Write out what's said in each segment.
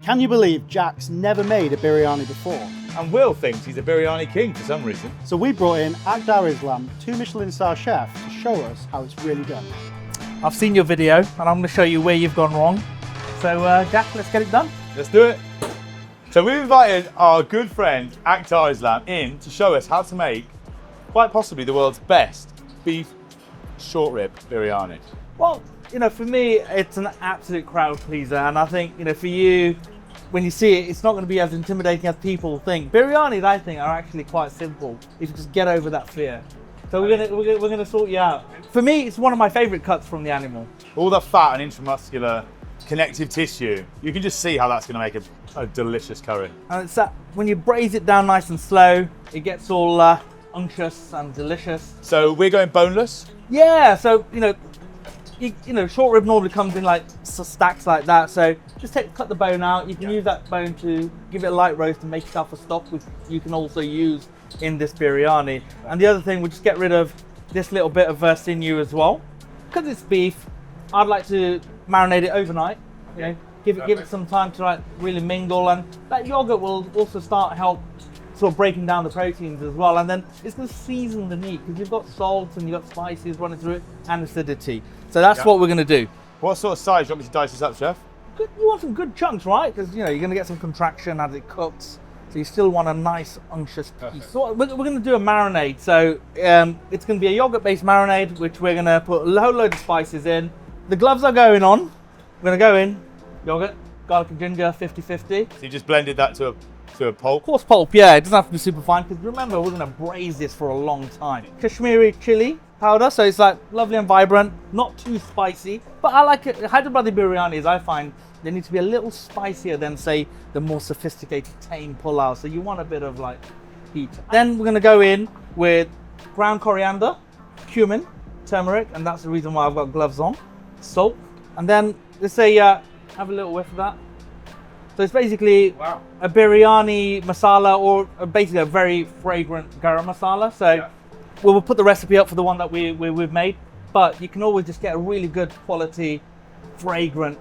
Can you believe Jack's never made a biryani before? And Will thinks he's a biryani king for some reason. So we brought in Aktar Islam, 2 Michelin-star chef, to show us how it's really done. I've seen your video and I'm going to show you where you've gone wrong. So Jack, let's get it done. Let's do it. So we've invited our good friend Aktar Islam in to show us how to make quite possibly the world's best beef short rib biryani. Well, for me, it's an absolute crowd pleaser, and I think, for you, when you see it, it's not going to be as intimidating as people think. Biryanis, I think, are actually quite simple if you just get over that fear. So we're gonna sort you out. For me, it's one of my favourite cuts from the animal. All the fat and intramuscular connective tissue, you can just see how that's going to make a delicious curry. And it's that when you braise it down nice and slow, it gets all unctuous and delicious. So we're going boneless. Yeah. So short rib normally comes in like stacks like that. So just cut the bone out. You can use that bone to give it a light roast and make yourself a stock, which you can also use in this biryani. And the other thing, we'll just get rid of this little bit of sinew as well. Because it's beef, I'd like to marinate it overnight. Give it some time to really mingle, and that yogurt will also help sort of breaking down the proteins as well. And then it's going to season the meat because you've got salt and you've got spices running through it and acidity. So that's what we're going to do. What sort of size do you want me to dice this up, chef? You want some good chunks, right? Because you're going to get some contraction as it cooks. So you still want a nice unctuous piece. So we're going to do a marinade. So it's going to be a yogurt-based marinade, which we're going to put a whole load of spices in. The gloves are going on. We're going to go in yogurt, garlic and ginger, 50-50. So you just blended that to a pulp? Coarse pulp, yeah. It doesn't have to be super fine because remember, we're going to braise this for a long time. Kashmiri chili powder, so it's lovely and vibrant, not too spicy. But I like it. Hyderabadi biryanis, I find they need to be a little spicier than, say, the more sophisticated tame pulao. So you want a bit of heat. Then we're going to go in with ground coriander, cumin, turmeric, and that's the reason why I've got gloves on. Salt, and then let's say have a little whiff of that. So it's basically a biryani masala, or basically a very fragrant garam masala. So we'll put the recipe up for the one that we've made, but you can always just get a really good quality fragrant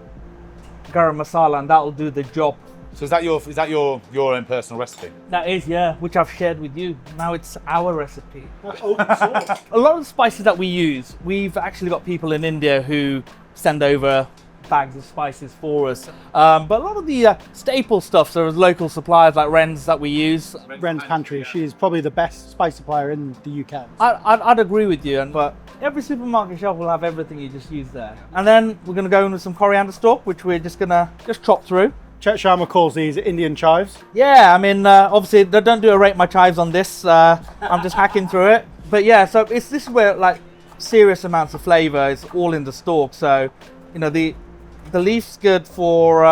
garam masala, and that'll do the job. So is that your own personal recipe? That is, yeah, which I've shared with you. Now it's our recipe. A lot of the spices that we use, we've actually got people in India who send over bags of spices for us. But a lot of the staple stuff, so there's local suppliers like Wren's that we use. Wren's Pantry, she's probably the best spice supplier in the UK. I'd agree with you, but every supermarket shelf will have everything you just use there. And then we're going to go in with some coriander stalk, which we're just going to chop through. Chet Sharma calls these Indian chives. Yeah, I mean, obviously, don't do a rate my chives on this. I'm just hacking through it. But yeah, so this is where serious amounts of flavour is all in the stalk. So, the leaf's good for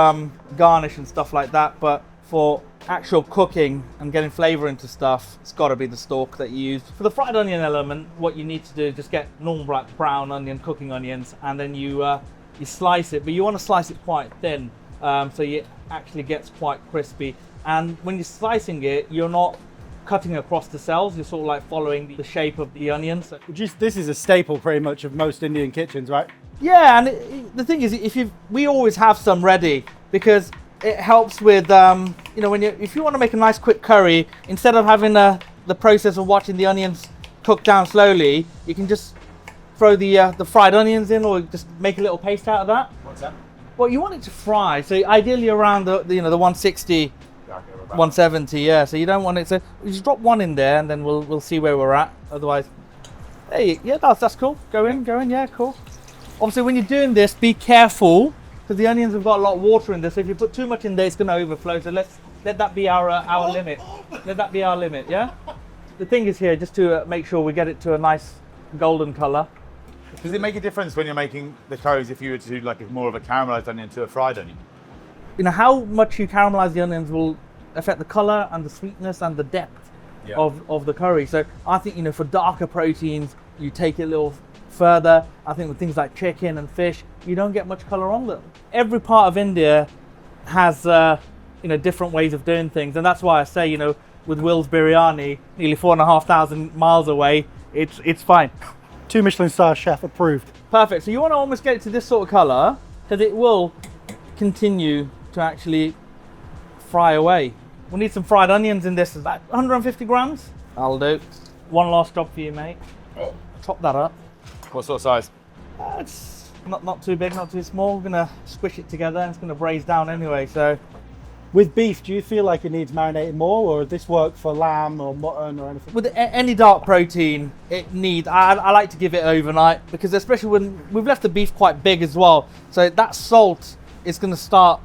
garnish and stuff like that, but for actual cooking and getting flavour into stuff, it's got to be the stalk that you use. For the fried onion element, what you need to do is just get normal brown onion, cooking onions, and then you slice it, but you want to slice it quite thin. So it actually gets quite crispy, and when you're slicing it, you're not cutting across the cells, you're sort of following the shape of the onions. This is a staple pretty much of most Indian kitchens, right? Yeah, and the thing is, we always have some ready because it helps with if you want to make a nice quick curry, instead of having the process of watching the onions cook down slowly, you can just throw the fried onions in, or just make a little paste out of that. What's that? Well, you want it to fry, so ideally around the 160, 170, yeah. So you don't want it to. You just drop one in there, and then we'll see where we're at. Otherwise, hey, yeah, that's cool. Go in, yeah, cool. Obviously, when you're doing this, be careful because the onions have got a lot of water in this. So if you put too much in there, it's going to overflow. So let that be our limit. Let that be our limit, yeah. The thing is here, just to make sure we get it to a nice golden color. Does it make a difference when you're making the curries if you were to do more of a caramelized onion to a fried onion? How much you caramelize the onions will affect the color and the sweetness and the depth of the curry. So I think, for darker proteins, you take it a little further. I think with things like chicken and fish, you don't get much color on them. Every part of India has different ways of doing things, and that's why I say, with Will's biryani, nearly 4,500 miles away, it's fine. 2 Michelin-star chef approved. Perfect. So you want to almost get it to this sort of color because it will continue to actually fry away. We need some fried onions in this, about 150 grams. I'll do. One last job for you, mate. Chop that up. What sort of size? It's not too big, not too small. We're gonna squish it together and it's gonna braise down anyway, so. With beef, do you feel like it needs marinating more, or does this work for lamb or mutton or anything? With any dark protein, it needs, I like to give it overnight, because especially when we've left the beef quite big as well, so that salt is gonna start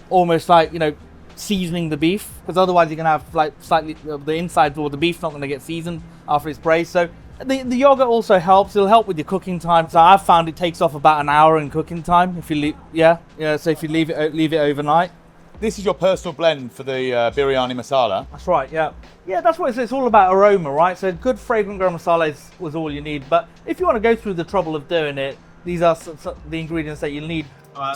almost like, you know, seasoning the beef, because otherwise you're gonna have like slightly, the inside or the beef's not gonna get seasoned after it's braised. So the yogurt also helps. It'll help with your cooking time. So I've found it takes off about an hour in cooking time if you leave, so if you leave it overnight. This is your personal blend for the biryani masala. That's right, yeah. Yeah, that's what it's all about, aroma, right? So good fragrant garam masala was all you need. But if you want to go through the trouble of doing it, these are the ingredients that you'll need.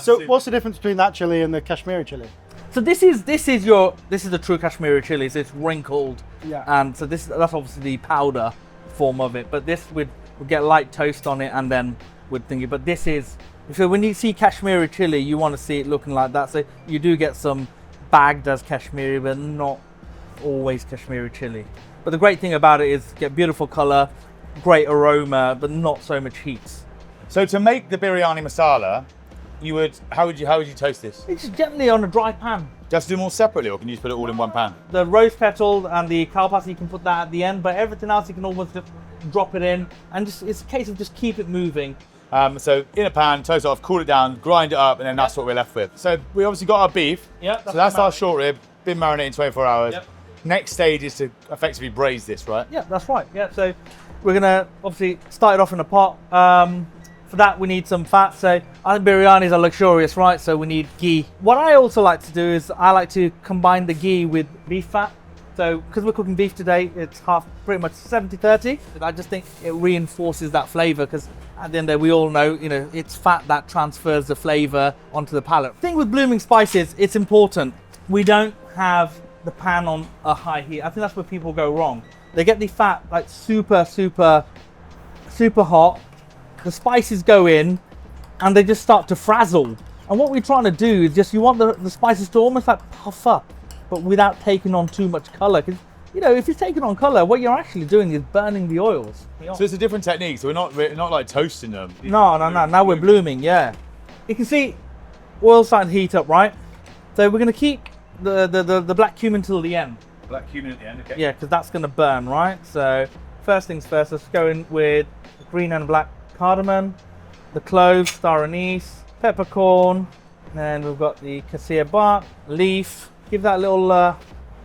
So what's the difference between that chili and the Kashmiri chili? So this is the true Kashmiri chili. So it's wrinkled, Yeah. and so that's obviously the powder form of it. But this would get light toast on it, and then would thingy. But this is, so when you see Kashmiri chili, you want to see it looking like that. So you do get some bagged as Kashmiri, but not always Kashmiri chili. But the great thing about it is get beautiful color, great aroma, but not so much heat. So to make the biryani masala, how would you toast this? It's just gently on a dry pan. Just do them all separately, or can you just put it all in one pan? The rose petal and the kalpasi, you can put that at the end, but everything else you can almost just drop it in, and just it's a case of just keep it moving. So in a pan, toast it off, cool it down, grind it up, and then that's what we're left with. So we obviously got our beef. Yeah. So that's our short rib, been marinating 24 hours. Yep. Next stage is to effectively braise this, right? Yeah, that's right. Yeah, so we're gonna obviously start it off in a pot. For that, we need some fat. So I think biryanis are luxurious, right? So we need ghee. What I also like to do is I like to combine the ghee with beef fat. So because we're cooking beef today, it's pretty much 70-30. I just think it reinforces that flavor, because at the end of the day, we all know, you know, it's fat that transfers the flavor onto the palate. The thing with blooming spices, it's important. We don't have the pan on a high heat. I think that's where people go wrong. They get the fat like super hot. The spices go in and they just start to frazzle. And what we're trying to do is just, you want the spices to almost like puff up, but without taking on too much color. Because, you know, if you're taking on color, what you're actually doing is burning the oils. So it's a different technique. So we're not like toasting them. No. Now we're blooming, yeah. You can see oil starting to heat up, right? So we're going to keep the black cumin till the end. Black cumin at the end, okay. Yeah, because that's going to burn, right? So first things first, let's go in with green and black cardamom, the cloves, star anise, peppercorn, and we've got the cassia bark, leaf. Give that a little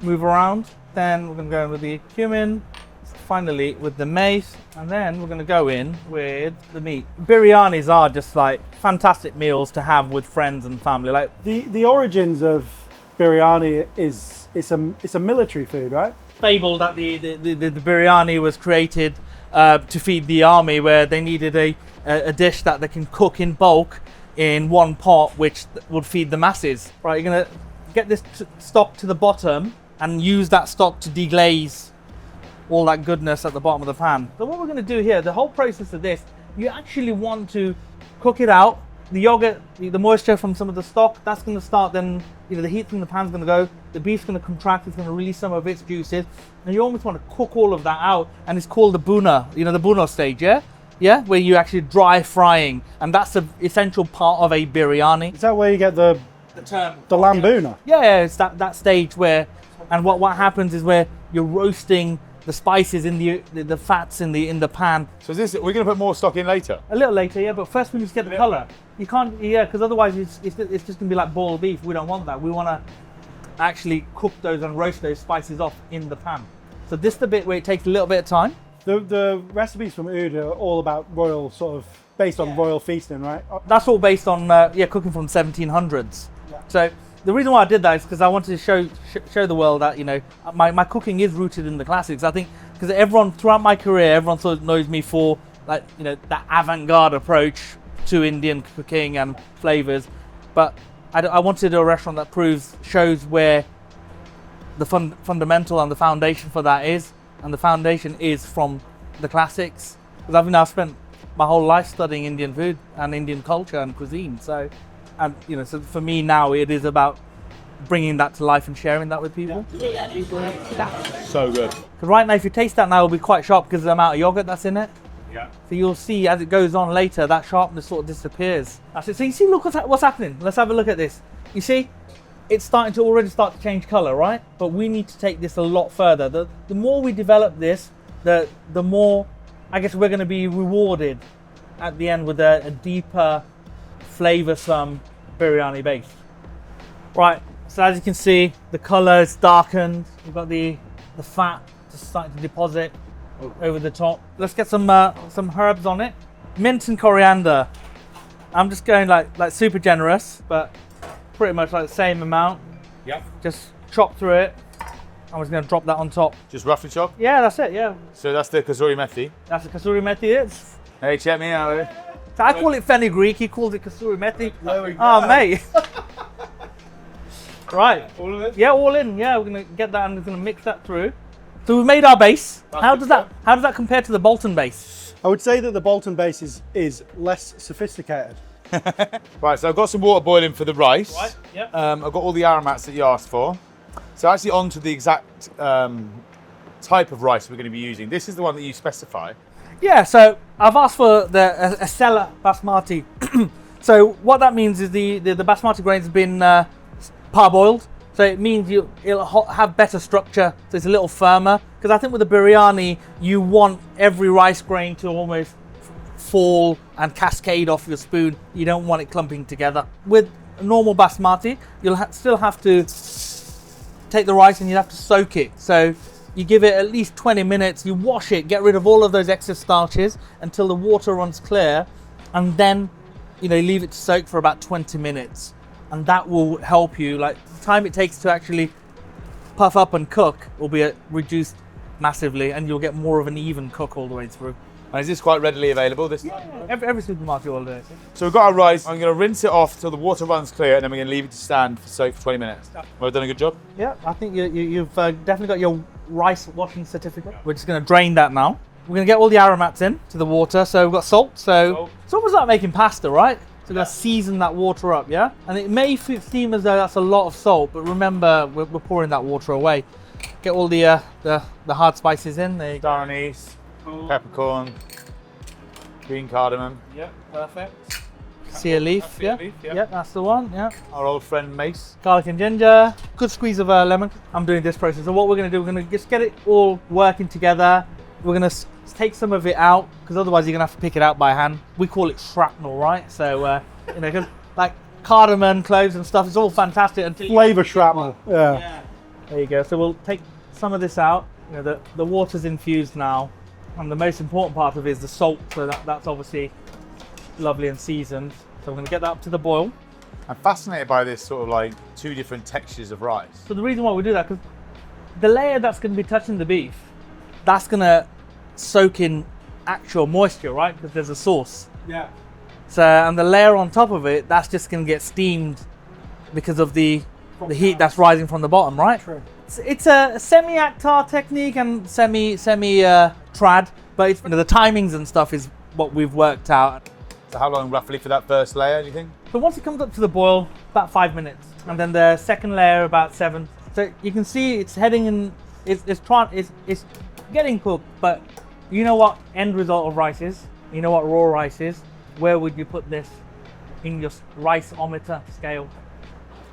move around. Then we're going to go in with the cumin, finally with the mace, and then we're going to go in with the meat. Biryanis are just like fantastic meals to have with friends and family. Like The origins of biryani it's a military food, right? Fable that the biryani was created to feed the army, where they needed a dish that they can cook in bulk in one pot, which would feed the masses. Right, you're gonna get this stock to the bottom and use that stock to deglaze all that goodness at the bottom of the pan. So what we're gonna do here, the whole process of this, you actually want to cook it out. The yogurt, the moisture from some of the stock, that's gonna start then, you know, the heat from the pan's gonna go, the beef's gonna contract, it's gonna release some of its juices, and you almost wanna cook all of that out, and it's called the buna, you know, the buna stage, yeah? Yeah, where you actually dry frying, and that's an essential part of a biryani. Is that where you get the term, lamb buna? Yeah, it's that stage where, and what happens is where you're roasting the spices in the fats in the pan. So we're going to put more stock in later? A little later, yeah, but first we need to get the colour. You can't, yeah, because otherwise it's just going to be like boiled beef. We don't want that. We want to actually cook those and roast those spices off in the pan. So this is the bit where it takes a little bit of time. The recipes from Oud are all about royal, sort of based on royal feasting, right? That's all based on cooking from 1700s. Yeah. So the reason why I did that is because I wanted to show the world that, you know, my cooking is rooted in the classics. I think because everyone throughout my career, everyone sort of knows me for, like, you know, that avant-garde approach to Indian cooking and flavors, but I wanted a restaurant that shows where the fundamental and the foundation for that is, and the foundation is from the classics. Because I've now spent my whole life studying Indian food and Indian culture and cuisine. So, and you know, so for me now it is about bringing that to life and sharing that with people. So good. Because right now, if you taste that now, it'll be quite sharp because of the amount of yogurt that's in it. Yeah. So you'll see as it goes on later, that sharpness sort of disappears. That's it. So you see, look what's happening. Let's have a look at this. You see, it's starting to already start to change color, right? But we need to take this a lot further. The more we develop this, the more, I guess, we're going to be rewarded at the end with a deeper, flavoursome biryani base. Right. So as you can see, the color is darkened. We've got the fat just starting to deposit over the top. Let's get some herbs on it. Mint and coriander. I'm just going like super generous, but pretty much like the same amount. Yep. Just chop through it. I'm just going to drop that on top. Just roughly chopped? Yeah, that's it, yeah. So that's the kasuri methi. That's the kasuri methi. It's. Hey, check me out. Eh? So I call it fenugreek, he calls it kasuri methi. There we go. Oh, mate. Right. All of it? Yeah, all in. Yeah, we're going to get that and we're going to mix that through. So we've made our base. How does that compare to the Bolton base? I would say that the Bolton base is less sophisticated. Right, so I've got some water boiling for the rice. Right, yep. I've got all the aromats that you asked for. So actually on to the exact type of rice we're going to be using. This is the one that you specify. Yeah, so I've asked for the Acela basmati. So what that means is the basmati grains have been parboiled. So it means it'll have better structure, so it's a little firmer. Because I think with the biryani, you want every rice grain to almost fall and cascade off your spoon. You don't want it clumping together. With normal basmati, you'll still have to take the rice and you have to soak it. So you give it at least 20 minutes, you wash it, get rid of all of those excess starches until the water runs clear, and then leave it to soak for about 20 minutes. And that will help you, like the time it takes to actually puff up and cook will be reduced massively, and you'll get more of an even cook all the way through. And is this quite readily available? Every supermarket will do it. So we've got our rice. I'm going to rinse it off till the water runs clear, and then we're going to leave it to stand for soak for 20 minutes. Well, I've done a good job. Yeah, I think you've definitely got your rice washing certificate. We're just going to drain that now. We're going to get all the aromats in to the water. So we've got salt. So it's almost like making pasta, right? So we're going to season that water up, yeah? And it may seem as though that's a lot of salt, but remember, we're pouring that water away. Get all the hard spices in. There you go. Star anise, peppercorn, green cardamom. Yep, perfect. Sea leaf, yeah. Yep, that's the one, yeah. Our old friend mace. Garlic and ginger. Good squeeze of lemon. I'm doing this process. So what we're going to do, we're going to just get it all working together. We're going to take some of it out, because otherwise you're going to have to pick it out by hand. We call it shrapnel, right? So, cause like cardamom, cloves and stuff, it's all fantastic. Flavor shrapnel, yeah. There you go. So we'll take some of this out. The water's infused now. And the most important part of it is the salt. So that's obviously lovely and seasoned. So we're going to get that up to the boil. I'm fascinated by this sort of like two different textures of rice. So the reason why we do that, because the layer that's going to be touching the beef, that's going to soak in actual moisture, right? Because there's a sauce. Yeah. So, and the layer on top of it, that's just going to get steamed because of the heat that's rising from the bottom, right? True. It's a semi-Aktar technique and semi-trad, but it's, the timings and stuff is what we've worked out. So how long roughly for that first layer, do you think? So once it comes up to the boil, about 5 minutes, and then the second layer about 7. So you can see it's heading in. It's getting cooked, but you know what end result of rice is? You know what raw rice is? Where would you put this in your rice-ometer scale?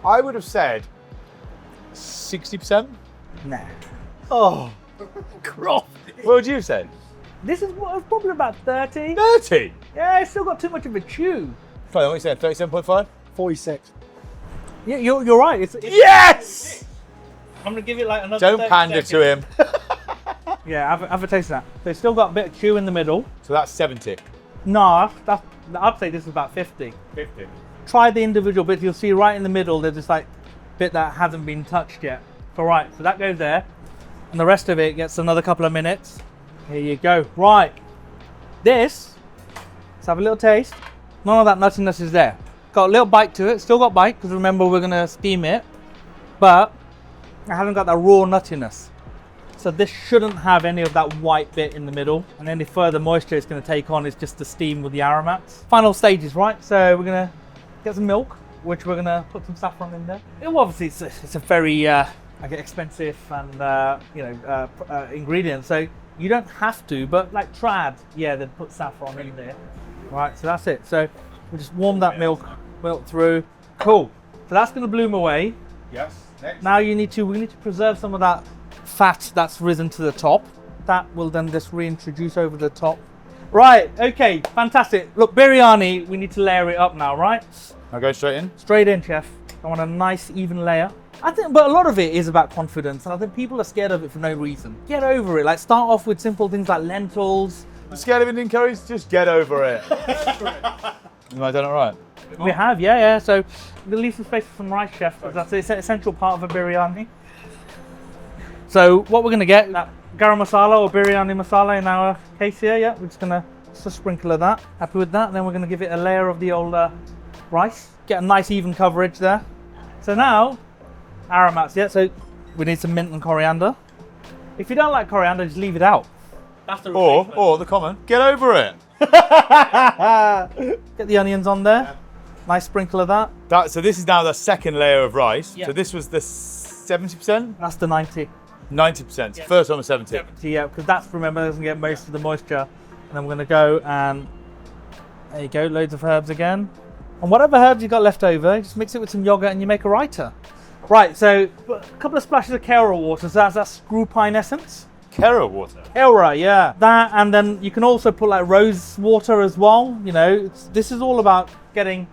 I would have said 60%. Nah. Oh, What would you have said? This is probably about 30. 30? Yeah, it's still got too much of a chew. Sorry, what you said, 37.5? 46. Yeah, you're right. It's Yes! I'm gonna give it like another. Don't 30 pander seconds. to him. Yeah, have a taste of that. So it's still got a bit of chew in the middle. So that's 70. No, I'd say this is about 50. 50. Try the individual bits. You'll see right in the middle there's this like bit that hasn't been touched yet. So right, so that goes there, and the rest of it gets another couple of minutes. Here you go. Right, let's have a little taste. None of that nuttiness is there. Got a little bite to it. Still got bite because remember we're gonna steam it, but I haven't got that raw nuttiness. So this shouldn't have any of that white bit in the middle, and any further moisture it's going to take on is just the steam with the aromats. Final stages, right? So we're going to get some milk. which we're gonna put some saffron in there. Obviously, it's a very expensive and ingredient, so you don't have to. But like trad, yeah, they'd put saffron in there. Right, so that's it. So we just warm that milk through. Cool. So that's gonna bloom away. Yes. Next. Now we need to preserve some of that fat that's risen to the top. That will then just reintroduce over the top. Right, okay, fantastic. Look, biryani, we need to layer it up now, right? I'll go straight in. Straight in, chef. I want a nice even layer. I think, but a lot of it is about confidence, and I think people are scared of it for no reason. Get over it. Like, start off with simple things like lentils. You scared of Indian curries? Just get over it. Have I done it right? We have, yeah. So we'll leave some space for some rice, chef, because that's an essential part of a biryani. So what we're gonna get, that garam masala or biryani masala in our case here, yeah. We're just gonna just a sprinkle of that. Happy with that? Then we're gonna give it a layer of the old rice. Get a nice even coverage there. So now, aromats, yeah. So we need some mint and coriander. If you don't like coriander, just leave it out. That's the replacement. Or the common, get over it. Get the onions on there. Nice sprinkle of that. So this is now the second layer of rice. Yeah. So this was the 70%? That's the 90. 90%. Yeah. First one was 70. 70, yeah, because that's, remember, doesn't get most of the moisture. And then we're gonna go and, there you go, loads of herbs again. And whatever herbs you got left over, just mix it with some yogurt and you make a raita. Right, so a couple of splashes of Kera water, so that's that screw pine essence. Kera water. Kera, yeah. That, and then you can also put like rose water as well. You know, this is all about getting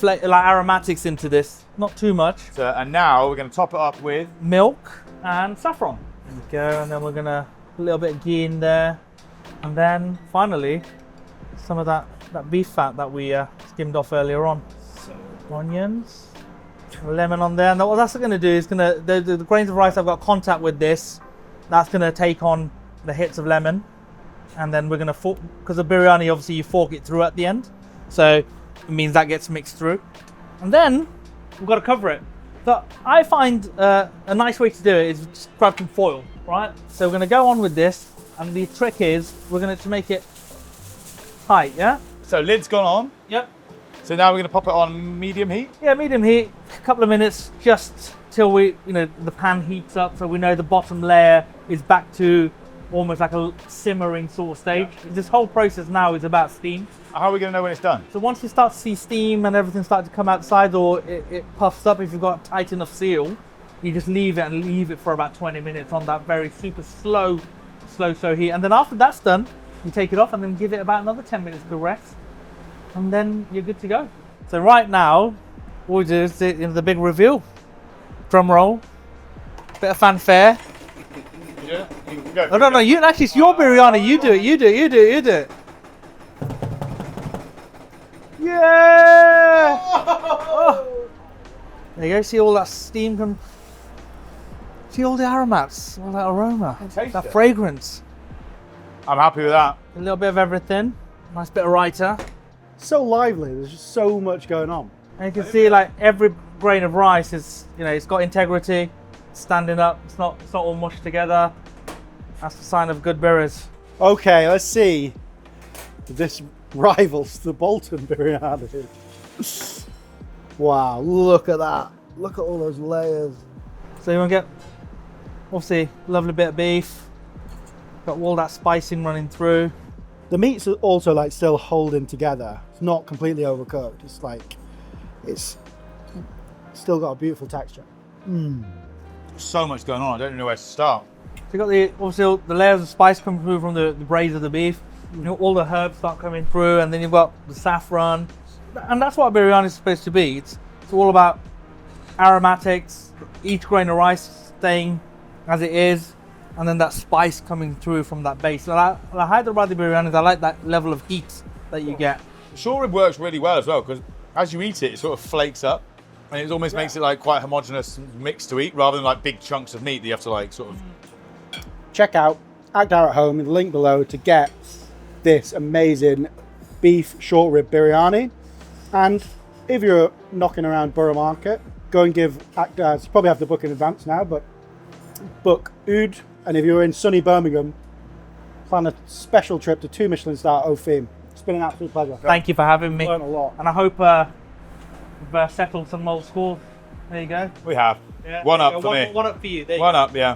like aromatics into this, not too much. So, and now we're going to top it up with Milk and saffron. There we go, and then we're gonna put a little bit of ghee in there. And then finally, some of that beef fat that we skimmed off earlier on. So, onions, lemon on there. And what that's gonna do is the grains of rice I've got contact with this, that's gonna take on the hits of lemon. And then we're gonna fork, because the biryani, obviously you fork it through at the end. So it means that gets mixed through. And then we've got to cover it. So I find a nice way to do it is just grab some foil, right? So we're going to go on with this, and the trick is we're going to make it tight, yeah? So lid's gone on. Yep. So now we're going to pop it on medium heat. Yeah, medium heat, a couple of minutes, just till the pan heats up, so we know the bottom layer is back to almost like a simmering sort of stage. Yeah. This whole process now is about steam. How are we going to know when it's done? So once you start to see steam and everything start to come outside, or it puffs up, if you've got a tight enough seal, you just leave it for about 20 minutes on that very super slow heat. And then after that's done, you take it off and then give it about another 10 minutes to rest. And then you're good to go. So right now, what we do is the big reveal. Drum roll, bit of fanfare. Yeah, you can go. Oh, no, actually it's your biryani, you do it. Yeah! Oh. There you go, see all that steam come. See all the aromats, all that aroma, that fragrance. I'm happy with that. A little bit of everything. Nice bit of raita. So lively, there's just so much going on. And you can see like every grain of rice is, it's got integrity, standing up, it's not all mushed together. That's the sign of good birries. Okay, let's see if this rivals the Bolton biryani. Wow, look at that. Look at all those layers. So you want to get, obviously, lovely bit of beef. Got all that spicing running through. The meat's also like still holding together. It's not completely overcooked. It's like, it's still got a beautiful texture. So much going on, I don't even know where to start. So you got obviously the layers of spice coming through from the braise of the beef. All the herbs start coming through, and then you've got the saffron. And that's what biryani is supposed to be. It's all about aromatics, each grain of rice staying as it is, and then that spice coming through from that base. So the Hyderabadi biryanis, I like that level of heat that you get. Short rib works really well as well, because as you eat it, it sort of flakes up, and it almost makes it like quite homogenous mix to eat, rather than like big chunks of meat that you have to like sort of. Check out Aktar at Home in the link below to get this amazing beef short rib biryani. And if you're knocking around Borough Market, go and give Aktar, you probably have to book in advance now, but book Oud. And if you're in sunny Birmingham, plan a special trip to 2 Michelin-star Opheem. It's been an absolute pleasure. Thank you for having me. Learned a lot. And I hope We've settled some old scores. There you go. We have. Yeah, One there up you for go. me. One up for you. There you One go. up, yeah.